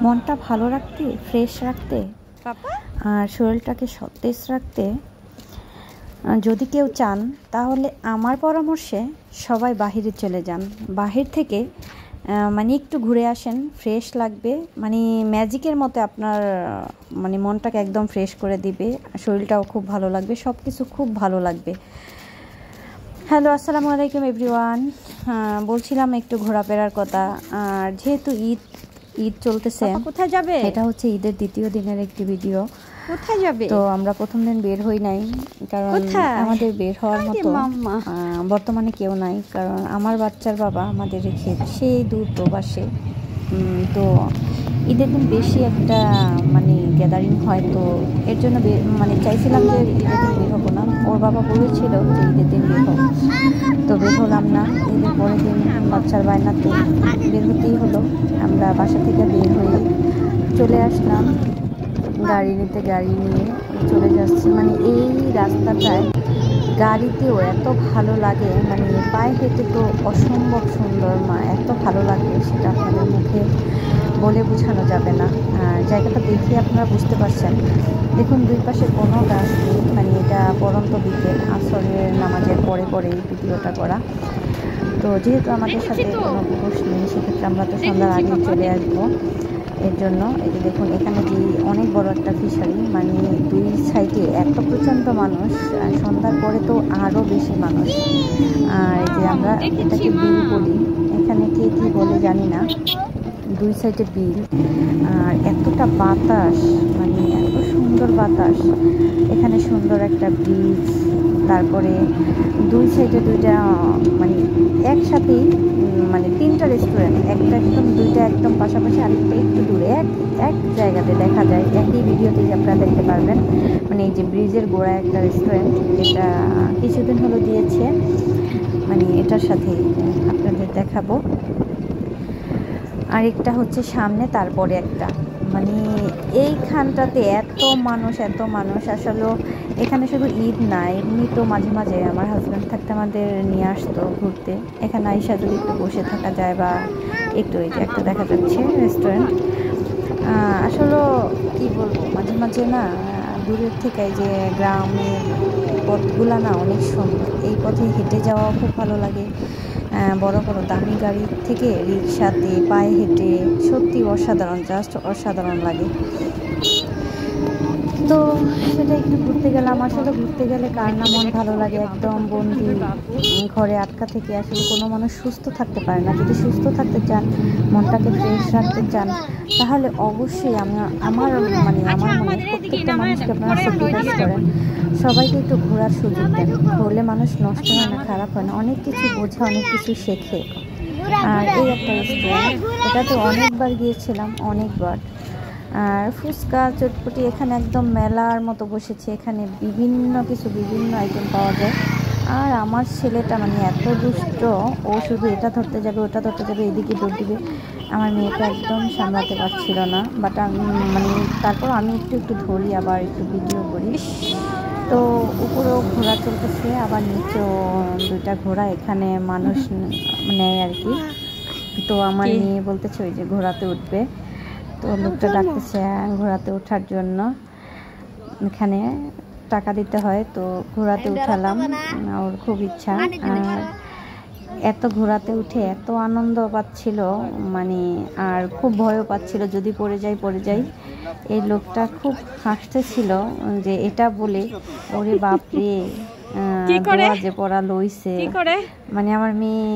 মনটা ভালো রাখতে, ফ্রেশ রাখতে আর শরীরটাকে সতেজ রাখতে যদি কেউ চান তাহলে আমার পরামর্শে সবাই বাহিরে চলে যান। বাহির থেকে মানে একটু ঘুরে আসেন, ফ্রেশ লাগবে, মানে ম্যাজিকের মতো আপনার মানে মনটাকে একদম ফ্রেশ করে দিবে, শরীরটাও খুব ভালো লাগবে, সব কিছু খুব ভালো লাগবে। হ্যালো, আসসালামু আলাইকুম এভরিওয়ান। বলছিলাম একটু ঘোরাফেরার কথা। আর যেহেতু ঈদ চলতেছে, কোথায় যাবে? এটা হচ্ছে ঈদের দ্বিতীয় দিনের একটি ভিডিও। কোথায় যাবে? তো আমরা প্রথম দিন বের হই নাই, কারণ আমাদের বের হওয়ার মতো বর্তমানে কেউ নাই, কারণ আমার বাচ্চার বাবা আমাদের রেখে সেই দূর প্রবাসে। তো ঈদের দিন বেশি একটা মানে গ্যাদারিং হয়, তো এর জন্য মানে চাইছিলাম যে ঈদের দিন বের হবো না। ওর বাবা বলেছিল যে ঈদের দিন বের হবো, তো বের হলাম না। ঈদের পরের দিন বাচ্চার বায়নাতে বের হতেই হলো। আমরা বাসা থেকে বের হয়ে চলে আসলাম, গাড়ি নিয়ে চলে যাচ্ছি। মানে এই রাস্তাটায় গাড়িতেও এত ভালো লাগে, মানে পায়ে হেঁটে তো অসম্ভব সুন্দর, এত ভালো লাগে সেটা আপনাদের মুখে বলে বোঝানো যাবে না। জায়গাটা দেখে আপনারা বুঝতে পারছেন। দেখুন, দুই পাশে কোনো গাছ নেই, মানে এটা পরন্ত বিকেল, আসরের নামাজের পরে এই ভিডিওটা করা। তো যেহেতু আমাদের সাথে কোনো পুরুষ নেই, সেক্ষেত্রে আমরা তো সন্ধ্যার আগে চলে আসবো। এর জন্য এই যে দেখুন, এখানে যে অনেক বড় একটা ফিশারি, মানে দুই সাইডে এত প্রচণ্ড মানুষ, সন্ধ্যার পরে তো আরও বেশি মানুষ। আর এই যে আমরা এটাকে বিল বলি, এখানে কে কী বলে জানি না, দুই সাইডে বিল। আর এতটা বাতাস, মানে এত সুন্দর বাতাস, এখানে সুন্দর একটা ব্রিজ, তারপরে দুই সাইডে দুইটা মানে একসাথেই মানে তিনটা রেস্টুরেন্ট, একটা একদম দুইটা একদম পাশাপাশি, আরেকটা একটু দূরে, এক জায়গাতে দেখা যায়। একই ভিডিওতেই আপনারা দেখতে পারবেন। মানে এই যে ব্রিজের গোড়ায় একটা রেস্টুরেন্ট, এটা কিছুদিন হলো দিয়েছে, মানে এটার সাথে আপনাদের দেখাবো। আরেকটা হচ্ছে সামনে, তারপরে একটা, মানে এইখানটাতে এত মানুষ আসলে এখানে শুধু ঈদ না, এমনি তো মাঝে মাঝে আমার হাজব্যান্ড থাকতে আমাদের নিয়ে আসতো ঘুরতে। এখানে আইসা যদি একটু বসে থাকা যায় বা একটু, এই যে একটা দেখা যাচ্ছে রেস্টুরেন্ট। আসলে কি বলবো, মাঝে মাঝে না দূরের থেকে যে গ্রামের পথগুলা না অনেক সুন্দর, এই পথে হেঁটে যাওয়াও খুব ভালো লাগে। বড় বড় দামি গাড়ি থেকে রিক্সাতে পায়ে হেঁটে সত্যি অসাধারণ, জাস্ট অসাধারণ লাগে। তো সেটা একটু ঘুরতে গেলাম। আসলে ঘুরতে গেলে কার না মন ভালো লাগে। একদম বন্দি ঘরে আটকা থেকে আসলে কোনো মানুষ সুস্থ থাকতে পারে না। যদি সুস্থ থাকতে চান, মনটাকে ফ্রেশ রাখতে চান, তাহলে অবশ্যই আমার মনে প্রত্যেকটা মানুষকে আপনারা স্যাক্রিফাইস করেন, সবাইকে একটু ঘোরার সুযোগ দেন। ঘুরলে মানুষ নষ্ট হয় না, খারাপ হয় না, অনেক কিছু বোঝে, অনেক কিছু শেখে। আর এই একটা রেস্টুরেন্ট, এটাতে অনেকবার গিয়েছিলাম, অনেকবার। আর ফুচকা চটপটি এখানে একদম মেলার মতো বসেছে, এখানে বিভিন্ন আইটেম পাওয়া যায়। আর আমার ছেলেটা মানে এত দুষ্ট, ও শুধু এটা ধরতে যাবে, ওটা ধরতে যাবে, এদিকে দৌড় দিবে। আমার মেয়েটা একদম সামলাতে পারছিল না, বাট আমি মানে তারপর আমি একটু ধরি, আবার একটু ভিডিও করি। তো উপরেও ঘোড়া চলতেছে, আবার নিচেও দুইটা ঘোড়া, এখানে মানুষ নেয় আর কি। তো আমার মেয়ে বলতেছে ওই যে ঘোড়াতে উঠবে, তো লোকটা ডাকতেছে ঘোড়াতে ওঠার জন্য। এখানে টাকা দিতে হয়, তো ঘোড়াতে উঠালাম, ওর খুব ইচ্ছা। আর এত ঘোড়াতে উঠে এত আনন্দ পাচ্ছিল, মানে আর খুব ভয়ও পাচ্ছিল যদি পড়ে যাই। এই লোকটা খুব হাসতেছিল যে এটা বলে, ওরে বাপরে দোয়া যে পড়া লইছে, মানে আমার মেয়ে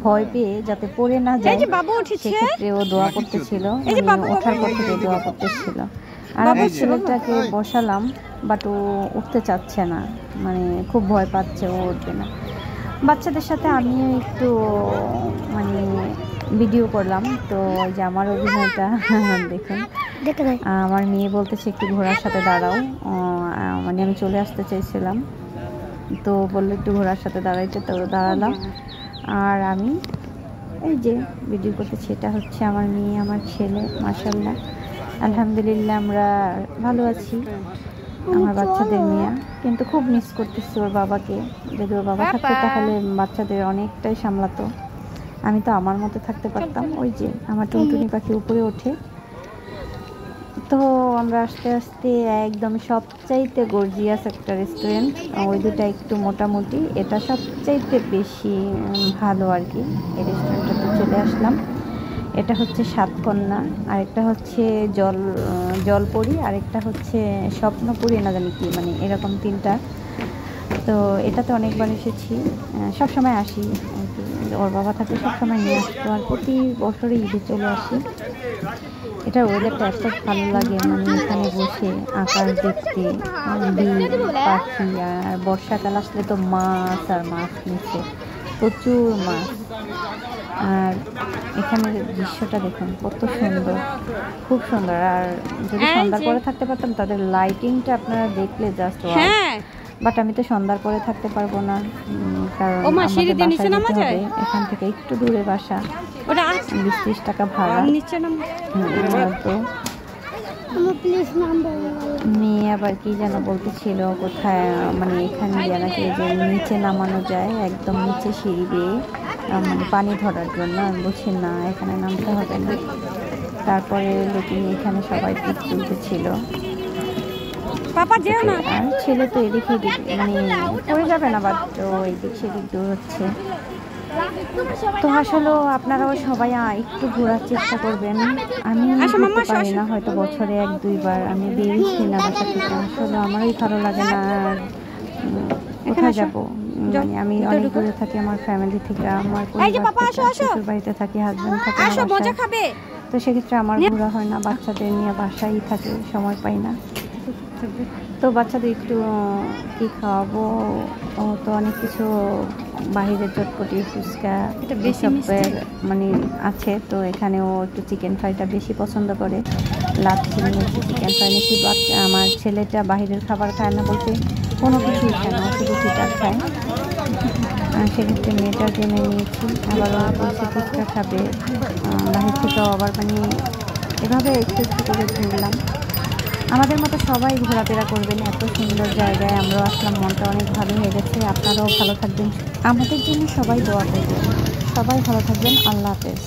ভয় পেয়ে যাতে পড়ে না যায় সেক্ষেত্রে ও দোয়া করতেছিল, ওঠার পর থেকে দোয়া করতেছিল। আর আমার ছেলেটাকে বসালাম, বাট ও উঠতে চাচ্ছে না, মানে খুব ভয় পাচ্ছে, ও উঠবে না। বাচ্চাদের সাথে আমিও একটু মানে ভিডিও করলাম। তো ওই যে আমার অভিনয়টা দেখুন, আমার মেয়ে বলতেছে একটু ঘোড়ার সাথে দাঁড়াও, মানে আমি চলে আসতে চাইছিলাম, তো বললো একটু ঘোড়ার সাথে দাঁড়াইতে, তো দাঁড়ালাম। আর আমি এই যে ভিডিও করতেছি, এটা হচ্ছে আমার মেয়ে, আমার ছেলে। মাশাআল্লাহ, আলহামদুলিল্লাহ আমরা ভালো আছি। আমার বাচ্চাদের নিয়ে কিন্তু খুব মিস করতেছি ওর বাবাকে। যদি ওর বাবা থাকতো তাহলে বাচ্চাদের অনেকটাই সামলাতো, আমি তো আমার মতো থাকতে পারতাম। ওই যে আমার টুনটুনি পাখি উপরে ওঠে, তো আমরা আস্তে আস্তে একদম সবচাইতে গর্জিয়াস একটা রেস্টুরেন্ট, ওই দুটা একটু মোটামুটি, এটা সবচাইতে বেশি ভালো আর কি। এই রেস্টুরেন্টটাতে চলে আসলাম। এটা হচ্ছে সাতকন্যা, আরেকটা হচ্ছে জলপরি, আরেকটা হচ্ছে স্বপ্নপুরী, না জানি কি, মানে এরকম তিনটা। তো এটাতে অনেকবার এসেছি, সব সময় আসি আর কি। ওর বাবা থাকে সবসময় নিয়ে আসতো, আর প্রতি বছরই ঈদে চলে আসি। এটার ওয়েদারটা এত ভালো লাগে, মানে এখানে বসে আকাশ দেখতে, বিল, পাখি, আর বর্ষাকাল আসলে তো মাছ আর মাছ নিচে প্রচুর মাছ। আর এখানের দৃশ্যটা দেখুন কত সুন্দর, খুব সুন্দর। আর যদি সন্ধ্যার পরে থাকতে পারতাম, তাদের লাইটিংটা আপনারা দেখলে জাস্ট ওয়াও। বাট আমি তো সন্ধ্যার পরে থাকতে পারবো না, কারণ আমাদের বাসায় যেতে হবে। এখান থেকে একটু দূরে বাসা, 20-30 টাকা ভাড়া। তো মেয়ে আবার কি যেন বলতেছিল, কোথায় মানে এখানে গিয়ে নাকি যে নিচে নামানো যায়, একদম নিচে সিঁড়ি বেয়ে, মানে পানি ধরার জন্য। আমি বলছি না, এখানে নামতে হবে না। তারপরে লোকে এখানে সবাই পিক তুলতেছিল। আর ছেলে তো এদিক ওদিক মানে পড়ে যাবে না, বাট এইদিক সেদিক দূর হচ্ছে। তো আসলে আপনারাও সবাই একটু ঘোরার চেষ্টা করবেন। আমি ঘুরতে পারি না, হয়তো বছরে 1-2 বার আমি বেরিয়েছি না বাসা থেকে। আসলে আমারই ভালো লাগে না, আর কোথায় যাবো, মানে আমি অনেক দূরে থাকি আমার ফ্যামিলি থেকে, আমার শ্বশুর বাড়িতে থাকি, হাজবেন্ড থাকে বাসায়। তো সেক্ষেত্রে আমার ঘোরা হয় না, বাচ্চাদের নিয়ে বাসায় থাকে, সময় পাই না। তো বাচ্চাদের একটু কি খাওয়াবো, ও তো অনেক কিছু বাহিরের চটপটি, ফুচকা এসবের মানে আছে। তো এখানেও একটু চিকেন ফ্রাইটা বেশি পছন্দ করে, লাচ্ছি নিয়েছি, চিকেন ফ্রাই নিয়েছি। বাচ্চা আমার ছেলেটা বাহিরের খাবার খায় না বলতে কোনো কিছুই খায় না, শুধু পিঠা খায়। আর সেক্ষেত্রে মেয়েটার জন্য নিয়েছি। আবার বলছে ফুচকা খাবে, বাহির থেকেও আবার মানে এভাবে একটু একটু করে ঘুরলাম। আমাদের মতো সবাই ঘোরাফেরা করবেন, এত সুন্দর জায়গায় আমরাও আসলাম, মনটা অনেক ভালো হয়ে গেছে। আপনারাও ভালো থাকবেন, আমাদের জন্য সবাই দোয়া করবেন। সবাই ভালো থাকবেন, আল্লাহ হাফেজ।